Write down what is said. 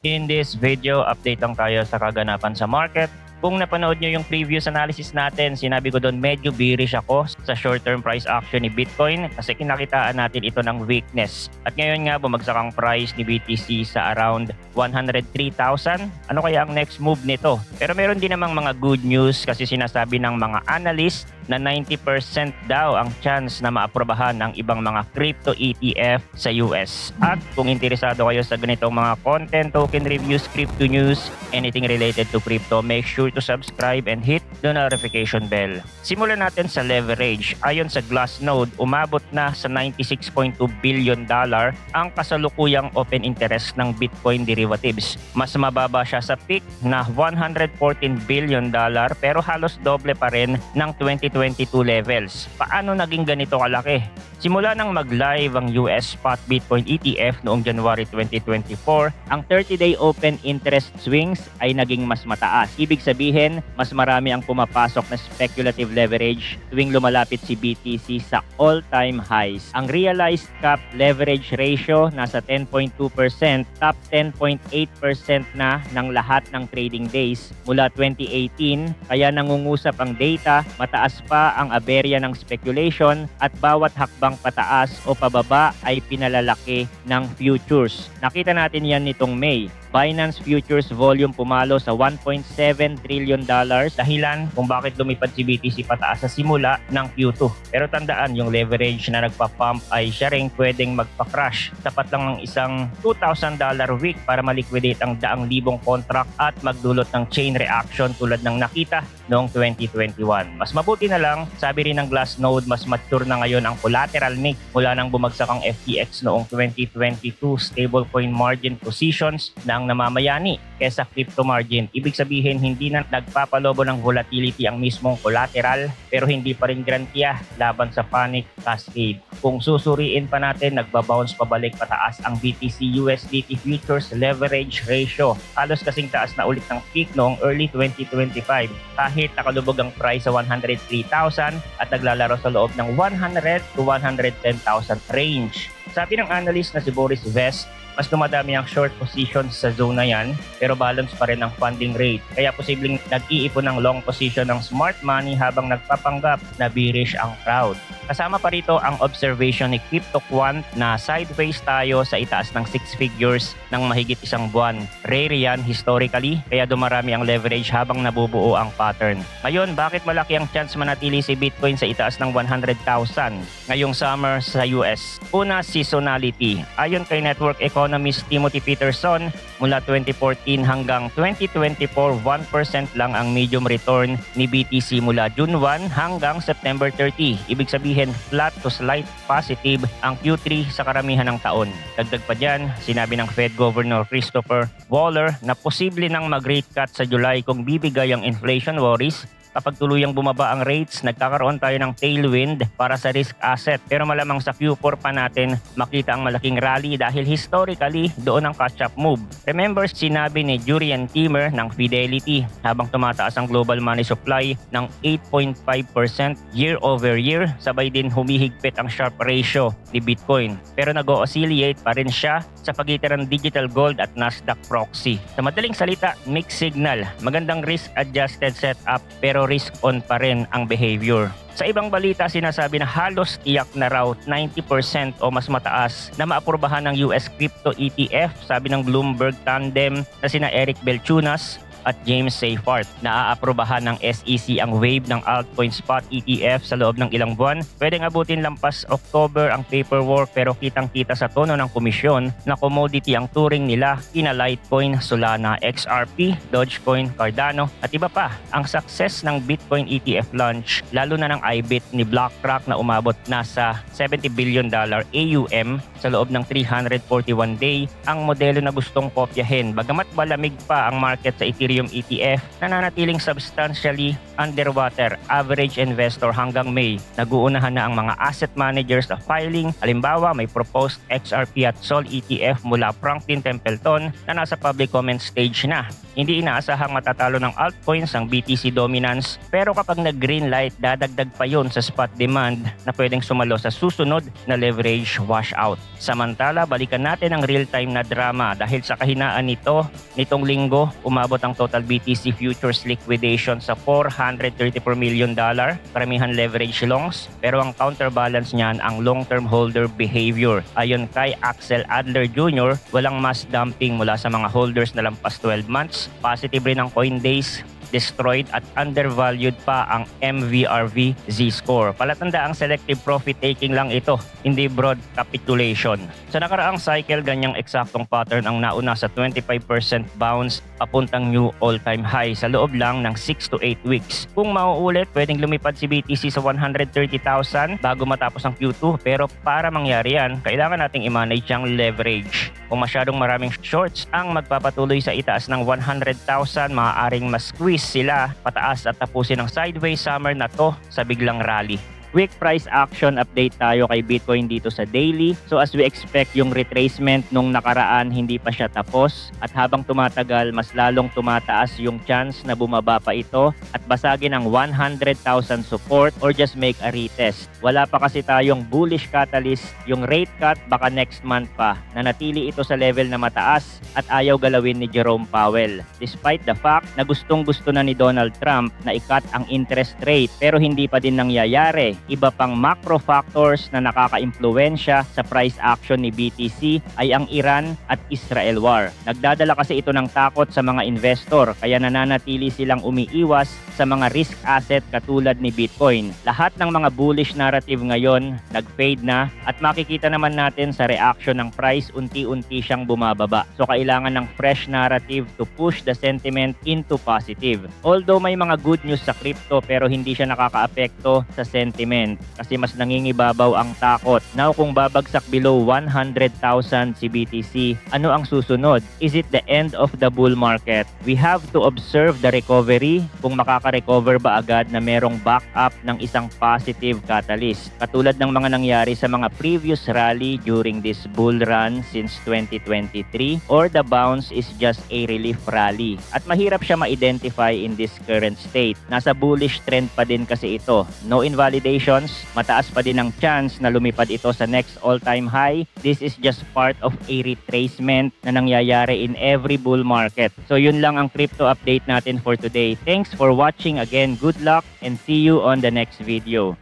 In this video, update lang tayo sa kaganapan sa market. Kung napanood nyo yung previous analysis natin, sinabi ko doon medyo bearish ako sa short-term price action ni Bitcoin kasi kinakitaan natin ito ng weakness. At ngayon nga, bumagsak ang price ni BTC sa around 103,000. Ano kaya ang next move nito? Pero meron din namang mga good news kasi sinasabi ng mga analyst na 90% daw ang chance na maaprobahan ng ibang mga crypto ETF sa US. At kung interesado kayo sa ganitong mga content, token reviews, crypto news, anything related to crypto, make sure to subscribe and hit the notification bell. Simulan natin sa leverage. Ayon sa Glassnode, umabot na sa $96.2 billion ang kasalukuyang open interest ng Bitcoin derivatives. Mas mababa siya sa peak na $114 billion pero halos doble pa rin ng 2022 levels. Paano naging ganito kalaki? Simula nang mag-live ang US Spot Bitcoin ETF noong January 2024, ang 30-day open interest swings ay naging mas mataas. Ibig sabihin, mas marami ang pumapasok na speculative leverage tuwing lumalapit si BTC sa all-time highs. Ang realized cap leverage ratio nasa 10.2%, top 10.8% na ng lahat ng trading days mula 2018, kaya nangungusap ang data, mataas pa ang aberya ng speculation at bawat hakbang pataas o pababa ay pinalalaki ng futures. Nakita natin yan nitong May. Binance Futures volume pumalo sa $1.7 trillion, dahilan kung bakit lumipad si BTC pataas sa simula ng Q2. Pero tandaan, yung leverage na nagpa-pump ay siya rin pwedeng magpa-crash. Tapat lang ng isang $2,000 week para maliquidate ang daang libong contract at magdulot ng chain reaction tulad ng nakita noong 2021. Mas mabuti na lang, sabi rin ng Glassnode, mas mature na ngayon ang collateral mix mula nang bumagsak ang FTX noong 2022 stablecoin margin positions na ang namamayani kesa crypto margin. Ibig sabihin, hindi na nagpapalobo ng volatility ang mismong collateral pero hindi pa rin garantiya laban sa panic cascade. Kung susuriin pa natin, nagbabounce pabalik pataas ang BTC USDT futures leverage ratio. Halos kasing taas na ulit ng peak noong early 2025 kahit nakalubog ang price sa 103,000 at naglalaro sa loob ng 100 to 110,000 range. Sabi ng analyst na si Boris Vest, mas dumadami ang short positions sa zone na yan pero balance pa rin ang funding rate. Kaya posibleng nag-iipon ng long position ng smart money habang nagpapanggap na bearish ang crowd. Kasama pa rito ang observation ni CryptoQuant na sideways tayo sa itaas ng 6 figures ng mahigit isang buwan. Rare yan historically kaya dumarami ang leverage habang nabubuo ang pattern. Ngayon, bakit malaki ang chance manatili si Bitcoin sa itaas ng 100,000 ngayong summer sa US? Una, seasonality. Ayon kay network economist Timothy Peterson, mula 2014 hanggang 2024, 1% lang ang medium return ni BTC mula June 1 hanggang September 30. Ibig sabihin, flat to slight positive ang Q3 sa karamihan ng taon. Dagdag pa dyan, sinabi ng Fed Governor Christopher Waller na posible nang mag-rate cut sa July kung bibigay ang inflation worries. Kapag tuluyang bumaba ang rates, nagkakaroon tayo ng tailwind para sa risk asset. Pero malamang sa Q4 pa natin makita ang malaking rally dahil historically doon ang catch-up move. Remember, sinabi ni Jurien Timmer ng Fidelity habang tumataas ang global money supply ng 8.5% year over year, sabay din humihigpit ang Sharpe ratio ni Bitcoin. Pero nag-oscillate pa rin siya sa pagitan ng digital gold at Nasdaq proxy. Sa madaling salita, mixed signal. Magandang risk-adjusted setup pero risk on pa rin ang behavior. Sa ibang balita, sinasabi na halos tiyak na raw 90% o mas mataas na maaprubahan ng US crypto ETF, sabi ng Bloomberg tandem na sina Eric Belchunas at James Seyfarth. Naaaprubahan ng SEC ang wave ng altcoin spot ETF sa loob ng ilang buwan. Pwedeng abutin lampas October ang paperwork pero kitang-kita sa tono ng komisyon na commodity ang turing nila kina Litecoin, Solana, XRP, Dogecoin, Cardano at iba pa. Ang success ng Bitcoin ETF launch, lalo na ng IBIT ni BlackRock na umabot nasa $70 billion AUM sa loob ng 341 day, ang modelo na gustong kopyahin. Bagamat malamig pa ang market sa Ethereum Ethereum ETF, nananatiling substantially underwater average investor hanggang May. Naguunahan na ang mga asset managers sa filing. Halimbawa, may proposed XRP at SOL ETF mula Franklin Templeton na nasa public comment stage na. Hindi inaasahang matatalo ng altcoins ang BTC dominance, pero kapag nag-green light, dadagdag pa yun sa spot demand na pwedeng sumalo sa susunod na leverage washout. Samantala, balikan natin ang real-time na drama dahil sa kahinaan nitong linggo, umabot ang total BTC futures liquidation sa $434 million, karamihan leverage longs, pero ang counterbalance niyan ang long-term holder behavior. Ayon kay Axel Adler Jr., walang mass dumping mula sa mga holders na lampas 12 months. Positive rin ang Coinbase, destroyed at undervalued pa ang MVRV Z-score. Palatanda ang selective profit taking lang ito, hindi broad capitulation. Sa nakaraang cycle, ganyang eksaktong pattern ang nauna sa 25% bounce papuntang new all-time high sa loob lang ng 6 to 8 weeks. Kung mauulit, pwedeng lumipad si BTC sa 130,000 bago matapos ang Q2, pero para mangyari yan, kailangan nating i-manage ang leverage. Kung masyadong maraming shorts ang magpapatuloy sa itaas ng 100,000, maaaring ma-squeeze sila pataas at tapusin ang sideways summer na to sa biglang rally. Quick price action update tayo kay Bitcoin dito sa daily. So as we expect, yung retracement nung nakaraan hindi pa siya tapos at habang tumatagal mas lalong tumataas yung chance na bumaba pa ito at basagin ang 100,000 support or just make a retest. Wala pa kasi tayong bullish catalyst, yung rate cut baka next month pa. Nanatili ito sa level na mataas at ayaw galawin ni Jerome Powell. Despite the fact na gustong-gusto na ni Donald Trump na i-cut ang interest rate pero hindi pa din nangyayari. Iba pang macro factors na nakaka-impluwensya sa price action ni BTC ay ang Iran at Israel war. Nagdadala kasi ito ng takot sa mga investor kaya nananatili silang umiiwas sa mga risk asset katulad ni Bitcoin. Lahat ng mga bullish narrative ngayon nag-fade na at makikita naman natin sa reaction ng price unti-unti siyang bumababa. So kailangan ng fresh narrative to push the sentiment into positive. Although may mga good news sa crypto pero hindi siya nakakaapekto sa sentiment kasi mas nangingibabaw ang takot. Now kung babagsak below 100,000 si BTC, ano ang susunod? Is it the end of the bull market? We have to observe the recovery kung makaka-recover ba agad na merong backup ng isang positive catalyst. Katulad ng mga nangyari sa mga previous rally during this bull run since 2023 or the bounce is just a relief rally. At mahirap siya ma-identify in this current state. Nasa bullish trend pa din kasi ito. No invalidation, mataas pa din ang chance na lumipad ito sa next all-time high. This is just part of a retracement na nangyayari in every bull market. So yun lang ang crypto update natin for today. Thanks for watching again. Good luck and see you on the next video.